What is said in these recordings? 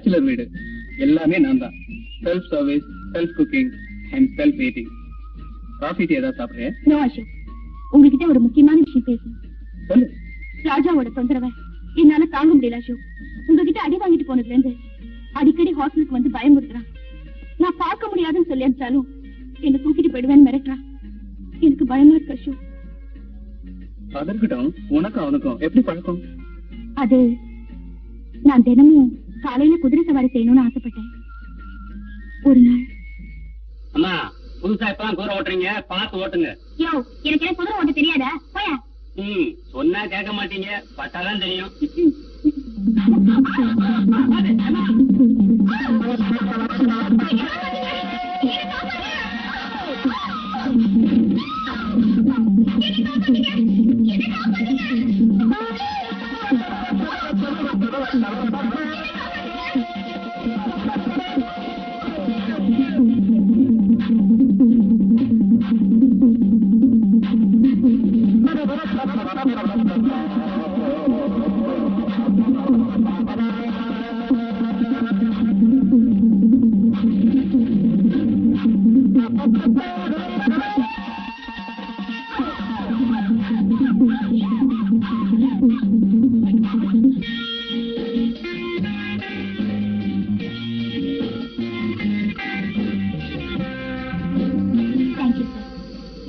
Bachelor வீடு, எல்லாமே நான் தான். Self service, self cooking and self eating. Coffee tea ஏதாவது சாப்பிடுறேன்? நோ அசோக், உங்ககிட்ட ஒரு முக்கியமான விஷயம் பேசணும். சொல்லு. ராஜாவோட தொந்தரவை என்னால தாங்க முடியல அசோக். உங்ககிட்ட அடி வாங்கிட்டு போனதுல இருந்து அடிக்கடி ஹாஸ்டலுக்கு வந்து பயமுறுத்துறான். நான் பார்க்க முடியாதுன்னு சொல்லி அனுப்பிச்சாலும் என்ன தூக்கிட்டு போயிடுவேன்னு மிரட்டுறான். எனக்கு பயமா இருக்கு அசோக். அதற்கிட்டும் உனக்கும் அவனுக்கும் எப்படி பழக்கம்? அது நான் தினமும் காலையில குதிரை சவாரி செய்யணும்னு ஆசைப்பட்டேன். ஒரு நாள், அம்மா புதுசா இப்பதான் குதிரை ஓட்டுறீங்க, பார்த்து ஓட்டுங்க. யோ, எனக்கு என்ன குதிரை ஓட்ட தெரியாதா? போயா. சொன்னா கேட்க மாட்டீங்க, பட்டாதான் தெரியும்.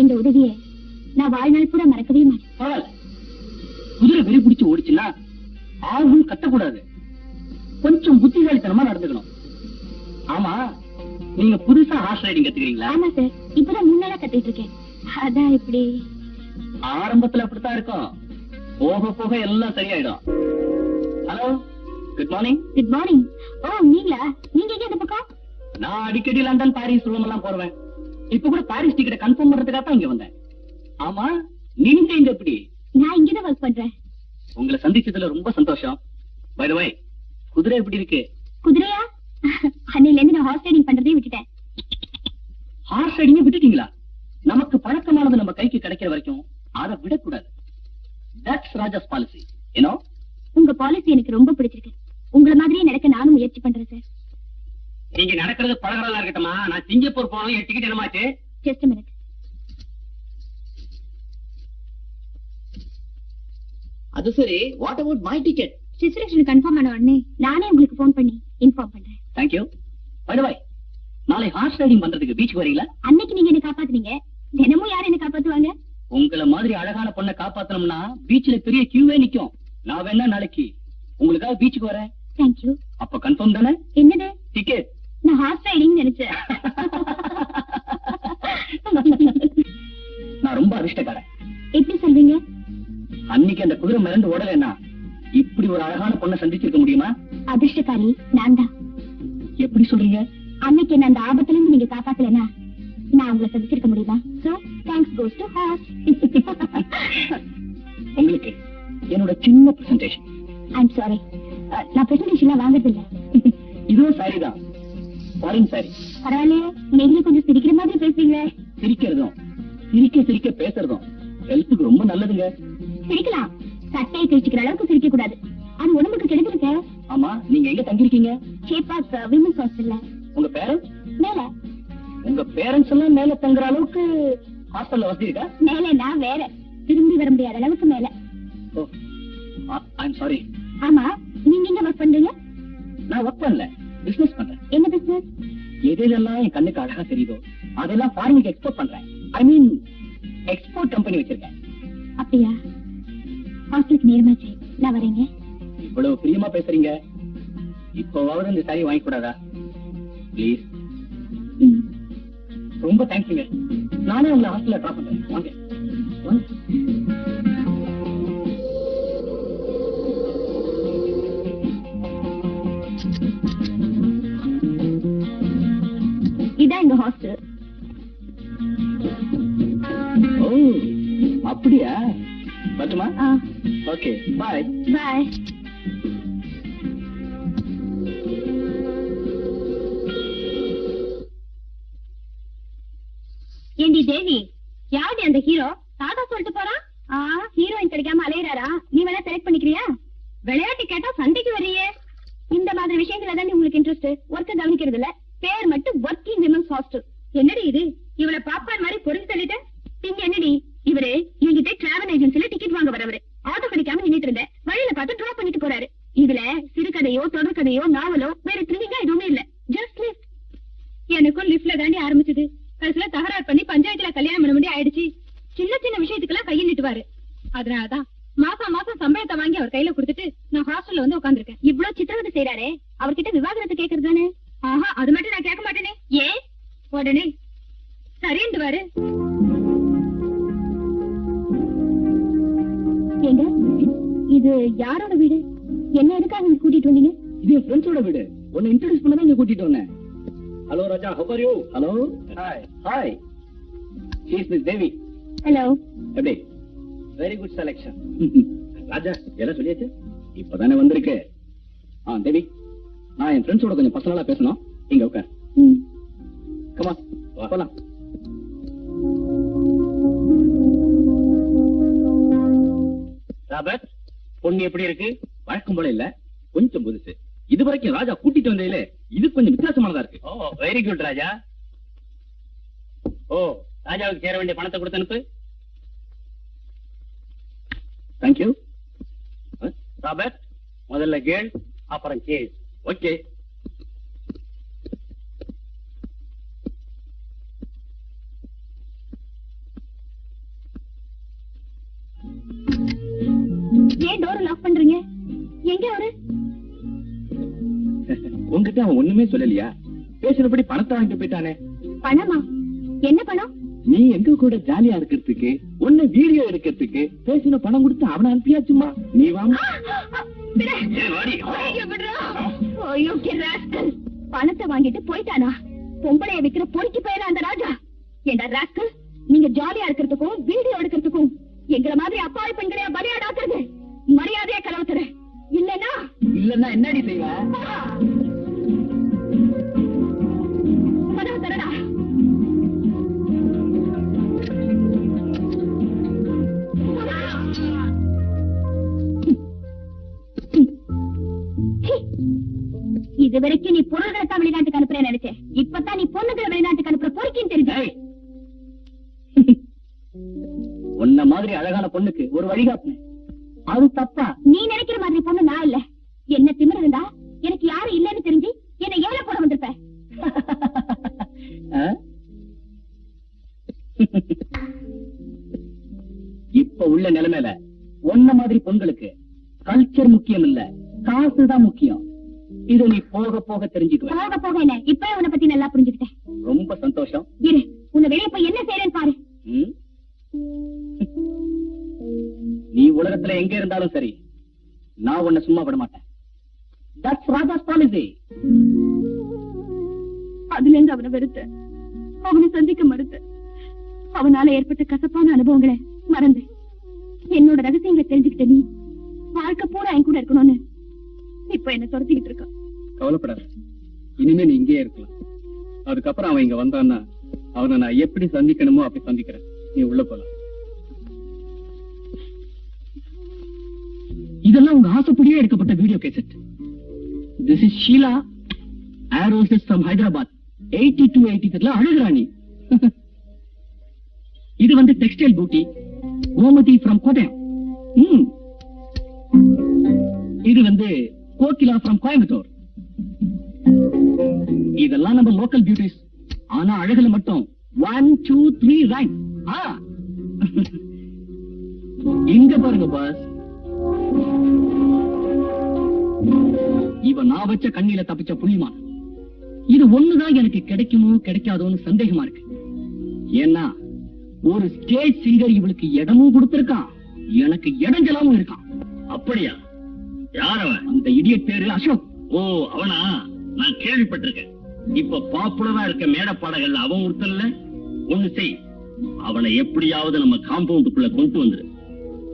இந்த உதவியை நான் வாழ்நாள் கூட மறக்கவே மாட்டேன். குதிரை வெறி பிடிச்சு ஓடிச்சுன்னா ஆகும் கட்டக்கூடாது, கொஞ்சம் புத்திசாலித்தனமா நடந்துக்கணும். ஆமா, நீங்க புதுசா ஹார்ஸ் ரைடிங் கத்துக்கிறீங்களா? ஆமா சார், இப்பதான் முன்னால கத்துட்டு இருக்கேன். அதான் இப்படி ஆரம்பத்துல அப்படித்தான் இருக்கும், போக போக எல்லாம் சரியாயிடும். Hello, good morning. Good morning. ஓ, நீங்களா? நீங்க எங்க இந்த பக்கம்? நான் அடிக்கடி லண்டன், பாரிஸ், ரோம் எல்லாம் போறேன். இப்ப கூட பாரிஸ் டிக்கெட் கன்ஃபார்ம் பண்றதுக்காக தான் இங்க வந்தேன். ஆமா, நீங்க இங்க எப்படி? நான் இங்கதான் ஒர்க் பண்றேன். உங்களை சந்திச்சதுல ரொம்ப சந்தோஷம். பை தி வே, குதிரை எப்படி இருக்கு? குதிரையா? அன்னையில இருந்து நான் ஹார்ஸ் ரைடிங் பண்றதே விட்டுட்டேன். ஹார்ஸ் ரைடிங் விட்டுட்டீங்களா? நமக்கு பழக்கமானது நம்ம கைக்கு கிடைக்கிற வரைக்கும் அதை விடக்கூடாது. That's Raja's policy. ஏனோ உங்க பாலிசி எனக்கு ரொம்ப பிடிச்சிருக்கு. உங்கள மாதிரியே நடக்க நானும் முயற்சி பண்றேன் சார். நீங்க நடக்கிறது பழகிறதா இருக்கட்டுமா, நான் சிங்கப்பூர் போனோம், என் டிக்கெட் என்னமாச்சு? Just a minute. அது சரி, what about my ticket? Reservation confirm ஆன உடனே நானே உங்களுக்கு ஃபோன் பண்ணி இன்ஃபார்ம் பண்றேன். Thank you. By the way, நாளை ஹார்ஸ் ரைடிங் பண்றதுக்கு பீச் வரீங்களா? அன்னைக்கு நீங்க என்ன காப்பாத்துனீங்க, தினமும் யார் என்ன காப்பாத்துவாங்க? உங்கள மாதிரி அழகான பொண்ணை காப்பாத்தணும்னா பீச்ல பெரிய கியூவே நிக்கும். நான் வேணா நாளைக்கு உங்களுக்காக பீச்சுக்கு வரேன். Thank you. அப்ப கன்ஃபார்ம் தானே? என்னது டிக்கெட்? நான் ஹார்ஸ் ரைடிங் நினைச்சேன். நான் ரொம்ப அதிர்ஷ்டக்காரன். எப்படி சொல்றீங்க? அன்னைக்கு அந்த குதிரை மிரண்டு ஓடலைன்னா இப்படி ஒரு அழகான பொண்ணை சந்திச்சிருக்க முடியுமா? அதிர்ஷ்டக்காரி நான் தான். எப்படி சொல்றீங்க? அன்னைக்கு என்ன அந்த ஆபத்துல இருந்து நீங்க காப்பாத்தலனா நான் உங்களை சந்திச்சிருக்க முடியுமா? So thanks goes to horse. உங்களுக்கு என்னோட சின்ன பிரசன்டேஷன். ஐம் சாரி, நான் பிரசன்டேஷன்லாம் வாங்குறது இல்ல. இதுவும் சாரி தான், ஃபாரின் சாரி. பரவாயில்லையே, நீங்களே கொஞ்சம் சிரிக்கிற மாதிரி பேசுறீங்களே. சிரிக்கிறதும் சிரிக்க சிரிக்க பேசுறதும் ஹெல்த்துக்கு ரொம்ப நல்லதுங்க. சிரிக்கலாம், சட்டையை கிழிச்சுக்கிற அளவுக்கு சிரிக்க கூடாது, அது உடம்புக்கு கெடுதிருக்கு. ஆமா, நீங்க எங்க தங்கிருக்கீங்க? ஷேப்பாக் விமன்ஸ் ஹாஸ்டல்ல. உங்க பேரண்ட்ஸ்? மேல. உங்க பேரண்ட்ஸ் எல்லாம் மேல தங்குற அளவுக்கு ஹாஸ்டல்ல வசதி இருக்கா? மேலனா வேற, திரும்பி வர முடியாத அளவுக்கு மேல. ஓ, ஐம் சாரி. ஆமா, நீங்க எங்க ஒர்க் பண்றீங்க? நான் ஒர்க் பண்ணல, பிசினஸ் பண்றேன். என்ன பிசினஸ்? எதெல்லாம் என் கண்ணுக்கு அழகா தெரியுதோ அதெல்லாம் ஃபாரினுக்கு எக்ஸ்போர்ட் பண்றேன். ஐ மீன் எக்ஸ்போர்ட் கம்பெனி வச்சிருக்கேன். அப்படியா? ஹாஸ்டலுக்கு நேரமாச்சு, நான் வரேங்க. இவ்வளவு பிரியமா பேசுறீங்க, இப்போவாவது இந்த சாரி வாங்கி கூடாதா ப்ளீஸ்? ரொம்ப தேங்க்ஸுங்க. நானே உங்களை ஹாஸ்டல்ல ட்ராப் பண்றேன். வாங்க. இதான் எங்க ஹாஸ்டல். ஓ, அப்படியா? பட்டுமா? ஓகே, பாய். பாய். ஏண்டி தேவி, யாரு அந்த ஹீரோ? தாத்தா சொல்லிட்டு போறான். ஹீரோயின் கிடைக்காம அலையறாரா? நீ வேணா செலக்ட் பண்ணிக்கிறியா? விளையாட்டு கேட்டா சண்டைக்கு வர்றியே. இந்த மாதிரி விஷயத்துல தான் உங்களுக்கு இன்ட்ரெஸ்ட், ஒர்க்க கவனிக்கிறது இல்ல. பேர் மட்டும் ஒர்க்கிங் விமன்ஸ் ஹாஸ்டல். என்னடி இது, இவளை பாப்பான் மாதிரி பொறிஞ்சு தள்ளிட்ட. இங்க என்னடி, இவரு என்கிட்ட டிராவல் ஏஜென்சில டிக்கெட் வாங்க வரவரு. ஆட்டோ கிடைக்காம நின்னுட்டு இருந்தேன், வழியில பார்த்து டிராப் பண்ணிட்டு போறாரு. இதுல சிறுகதையோ தொடர்கதையோ நாவலோ வேற த்ரில்லிங்கா எதுவுமே இல்ல. Just lift. எனக்கும் லிஃப்ட்ல தாண்டி ஆரம்பிச்சது, கடைசியில தகராறு பண்ணி பஞ்சாயத்துல கல்யாணம் பண்ண முடிய ஆயிடுச்சு. சின்ன சின்ன விஷயத்துக்கெல்லாம் கையில் நிட்டுவாரு. அதனாலதான் மாசம் மாசம் சம்பளத்தை வாங்கி அவர் கையில கொடுத்துட்டு நான் ஹாஸ்டல்ல வந்து உட்காந்துருக்கேன். இவ்வளவு சித்திரவதை செய்யறாரே, அவர்கிட்ட விவாகரத்து கேக்குறது தானே? ஆஹா, அது மட்டும் நான் கேட்க மாட்டேனே. ஏன்? உடனே சரின்னுவாரு. ஏங்க, இது யாரோட வீடு? என்ன எதுக்காக இங்க கூட்டிட்டு வந்தீங்க? இது என் ஃப்ரெண்ட்ஸோட வீடு. உன்னை இன்ட்ரோடியூஸ் பண்ண தான் இங்க கூட்டிட்டு வந்தேன். Hello Raja, how are you? Hello. Hi. She is Miss Devi. Hello. எப்படி? Very good selection. ராஜா, எல்லாம் சொல்லியாச்சு? இப்பதானே வந்திருக்கு. தேவி, நான் என் ஃப்ரெண்ட்ஸோட கொஞ்சம் பர்சனலா பேசணும். இங்க உட்கார். கமா, போலாம். ராபர்ட், பொண்ணு எப்படி இருக்கு? வழக்கம் போல இல்ல, கொஞ்சம் புதுசு. இதுவரைக்கும் ராஜா கூட்டிட்டு வந்ததிலே இது கொஞ்சம் வித்தியாசமானதா இருக்கு. ஓ, வெரி குட் ராஜா. ஓ, ராஜாவுக்கு சேர வேண்டிய பணத்தை கொடுத்து அனுப்பு. தேங்க்யூ. ராபர்ட், முதல்ல கேள், அப்புறம் கேஸ். ஓகே. ஏன் டோர் லாக் பண்றீங்க? எங்க அவரு? உங்ககிட்ட அவன் ஒண்ணுமே சொல்லலையா? பேசுறபடி பணத்தை வாங்கிட்டு போயிட்டானே. பணமா? என்ன பணம்? நீ எங்க கூட ஜாலியா இருக்கிறதுக்கு, உன்னை வீடியோ எடுக்கிறதுக்கு பேசின பணம் கொடுத்து அவனை அனுப்பியாச்சுமா. நீ வாங்க. பணத்தை வாங்கிட்டு போயிட்டானா? பொம்பளைய விக்கிற பொறுக்கி போயிடா அந்த ராஜா. ஏண்டா ராஸ்கல், நீங்க ஜாலியா இருக்கிறதுக்கும் வீடியோ எடுக்கிறதுக்கும் எங்களை மாதிரி அப்பாவி பெண்களையா பலியாடாக்குறது? மரியாதையா கலவத்துற. இல்லன்னா என்னடி செய்வ? கதவு தரடா. இது வரைக்கும் நீ பொருள்களை தான் வெளிநாட்டுக்கு அனுப்புறேன்னு நினைச்சேன். இப்பதான் நீ பொண்ணுகளை வெளிநாட்டுக்கு அனுப்புற பொறுக்கின்னு தெரிஞ்சு. உன்ன மாதிரி அழகான பொண்ணுக்கு ஒரு வழிகாட்டு. அது தப்பா? நீ நினைக்கிற மாதிரி பொண்ணு நான் இல்ல. என்ன திமிரு இருந்தா எனக்கு யாரும் இல்லன்னு தெரிஞ்சு என்ன ஏழை போட வந்திருப்ப. இப்ப உள்ள நிலைமையில உன்ன மாதிரி பொண்களுக்கு கல்ச்சர் முக்கியம் இல்ல, காசுதான் முக்கியம். இது நீ போக போக தெரிஞ்சுக்குவ. போக போக என்ன, இப்ப உன்னை பத்தி நல்லா புரிஞ்சுக்கிட்டேன். ரொம்ப சந்தோஷம். இரு, உன்னை வெளியே போய் என்ன செய்யறேன்னு பாரு. நீ உலகத்துல எங்க இருந்தாலும் சரி, நான் உன்னை சும்மா விட மாட்டேன். That's Raja's policy. அதுல இருந்து அவனை வெறுத்த, அவனை சந்திக்க மறுத்த, அவனால ஏற்பட்ட கசப்பான அனுபவங்களை மறந்து என்னோட ரகசியங்களை தெரிஞ்சுக்கிட்ட நீ வாழ்க்கை பூரா என் கூட இருக்கணும்னு இப்ப என்ன துரத்திக்கிட்டு இருக்க. கவலைப்படாத, இனிமே நீ இங்கே இருக்கலாம். அதுக்கப்புறம் அவன் இங்க வந்தான்னா அவனை நான் எப்படி சந்திக்கணுமோ அப்படி சந்திக்கிறேன். நீ உள்ள போலாம். இதெல்லாம் உங்க ஆசைப்படியே எடுக்கப்பட்ட video cassette. This is Sheila, air hostess from Hyderabad. 82-83 அழகுராணி. இது வந்து டெக்ஸ்டைல் பூட்டி கோமதி from கோட்டயம். இது வந்து கோகிலா from கோயம்புத்தூர். இதெல்லாம் நம்ம லோக்கல் பியூட்டிஸ். ஆனா அழகுல மட்டும் 1, 2, 3 ரேங்க். இங்க பாருங்க பாஸ், இவ நான் வச்ச கண்ணில தப்பிச்ச புள்ளிமா. இது ஒண்ணுதான் எனக்கு கிடைக்குமோ கிடைக்காதோன்னு சந்தேகமா இருக்கு. ஏன்னா ஒரு ஸ்டேஜ் சிங்கர் இவளுக்கு இடமும் கொடுத்திருக்கான், எனக்கு இடைஞ்சலாவும் இருக்கான். அப்படியா? யார் அவன்? அந்த இடியட் பேரு அசோக். ஓ, அவனா? நான் கேள்விப்பட்டிருக்கேன். இப்ப பாப்புலரா இருக்க மேட பாடகள்ல அவன் ஒருத்தன்ல. ஒண்ணு செய், அவனை எப்படியாவது நம்ம காம்பவுண்டுக்குள்ள கொண்டு வந்துரு.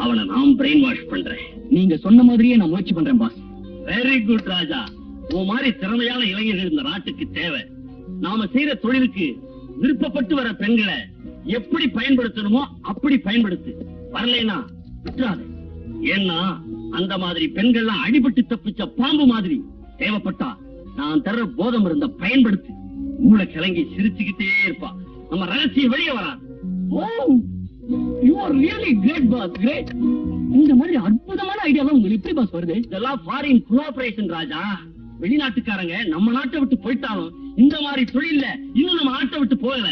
அவனை நான் பிரெயின் வாஷ் பண்றேன். நீங்க சொன்ன மாதிரியே நான் முயற்சி பண்றேன் பாஸ். வெரி குட் ராஜா. உன் மாதிரி திறமையான இளைஞர்கள் இந்த நாட்டுக்கு தேவை. நாம செய்யற தொழிலுக்கு விருப்பப்பட்டு வர பெண்களை எப்படி பயன்படுத்தணுமோ அப்படி பயன்படுத்து. வரலைன்னா விட்டுறாது. ஏன்னா அந்த மாதிரி பெண்கள்லாம் அடிபட்டு தப்பிச்ச பாம்பு மாதிரி தேவைப்பட்டா நான் தர்ற போதை மருந்த பயன்படுத்தி மூளை கிளங்கி சிரிச்சுக்கிட்டே இருப்பா. நம்ம ரகசியம் வெளியே வராது. You are really great, boss. Great. இந்த மாதிரி அற்புதமான ஐடியாலாம் உங்களுக்கு எப்படி பாஸ் வருது? இதெல்லாம் ஃபாரின் கோஆபரேஷன் ராஜா. வெளிநாட்டுக்காரங்க நம்ம நாட்டை விட்டு போயிட்டாலும் இந்த மாதிரி தொழில்ல இன்னும் நம்ம நாட்டை விட்டு போகல.